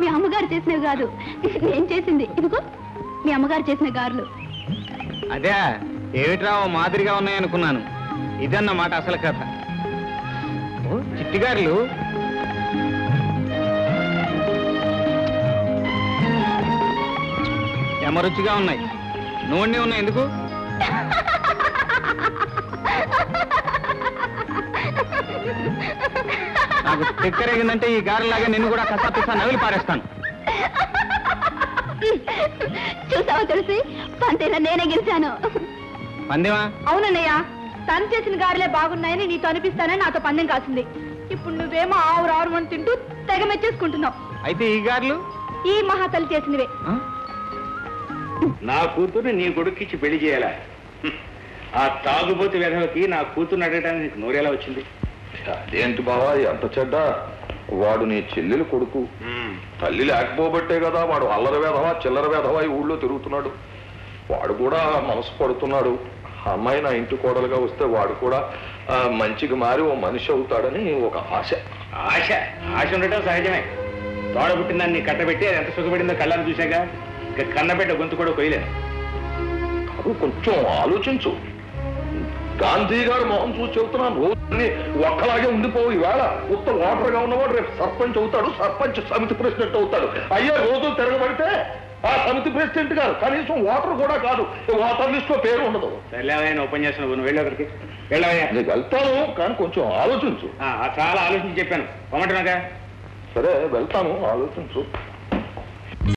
మీ అమ్మగారు చేసినవి కాదు, నేను చేసింది. ఇదిగో మీ అమ్మగారు చేసిన గారెలు. అదే ఏమిట్రా మాదిరిగా ఉన్నాయనుకున్నాను. ఇదన్నమాట అసలు కథ. చిట్టిగారులు ఎమరుచిగా ఉన్నాయి. నూనె ఉన్నాయి. ఎందుకు? నాకు తిక్కరేగిందంటే ఈ గారెలాగా నిన్ను కూడా కసాపిస్తా నవిలి పారేస్తాను. చూసావా తెలిసి పంతేలా నేనే గెలిచాను. పందెమా? అవునన్నయ్య, తను చేసిన గారెలే బాగున్నాయని నీతో అనిపిస్తానని నాతో పందెం కాసింది. ఇప్పుడు నువ్వేమో ఆవురు ఆరు అని తింటూ తెగ మెచ్చేసుకుంటున్నావు. అయితే ఈ గారెలు ఈ మహాతల్లి చేసినవే. నా కూతుర్ని నీ కొడుక్కిచ్చి పెళ్లి చేయాలా? ఆ తాగుబోతు వెధవకి నా కూతుర్ని అడగడానికి నీకు నోరేలా వచ్చింది? అదేంటి బావా ఎంత చెడ్డ? వాడు నీ చెల్లెలు కొడుకు. తల్లి లేకపోబట్టే కదా వాడు అల్లరి వేధవా చిల్లర వేధవా ఈ ఊళ్ళో తిరుగుతున్నాడు. వాడు కూడా మనసు పడుతున్నాడు. అమ్మాయి నా ఇంటి కోడలుగా వస్తే వాడు కూడా మంచిగా మారి ఓ మనిషి అవుతాడని ఒక ఆశ. ఆశ ఆశ ఉండటం సహజమే. తోడ పుట్టిందాన్ని కట్టబెట్టి అది ఎంత సుఖపడిందో కళ్ళని చూశాక ఇక కన్నబెట్ట గొంతు కూడా కొయ్యలేదు. కాదు, కొంచెం ఆలోచించు. గాంధీ గారు మొహం చూసి చెబుతున్నాను, రోజుని ఒక్కలాగే ఉండిపోవు. ఈవేళ ఉత్తర ఓటర్గా ఉన్నవాడు రేపు సర్పంచ్ అవుతాడు, సర్పంచ్ సమితి ప్రెసిడెంట్ అవుతాడు. అయ్యే రోజు తిరగబడితే ఆ సమితి ప్రెసిడెంట్ గారు కనీసం ఓటర్ కూడా కాదు, ఓటర్ లిస్ట్ లో పేరు ఉండదు. సర్లేవయ్యా ఉపన్యాసం నువ్వు వెళ్ళి ఒకరికి వెళ్ళవయ్యా. నీకు వెళ్తాను, కానీ కొంచెం ఆలోచించు. చాలా ఆలోచించి చెప్పాను. పొమ్మంటున్నాగా. సరే వెళ్తాను, ఆలోచించు.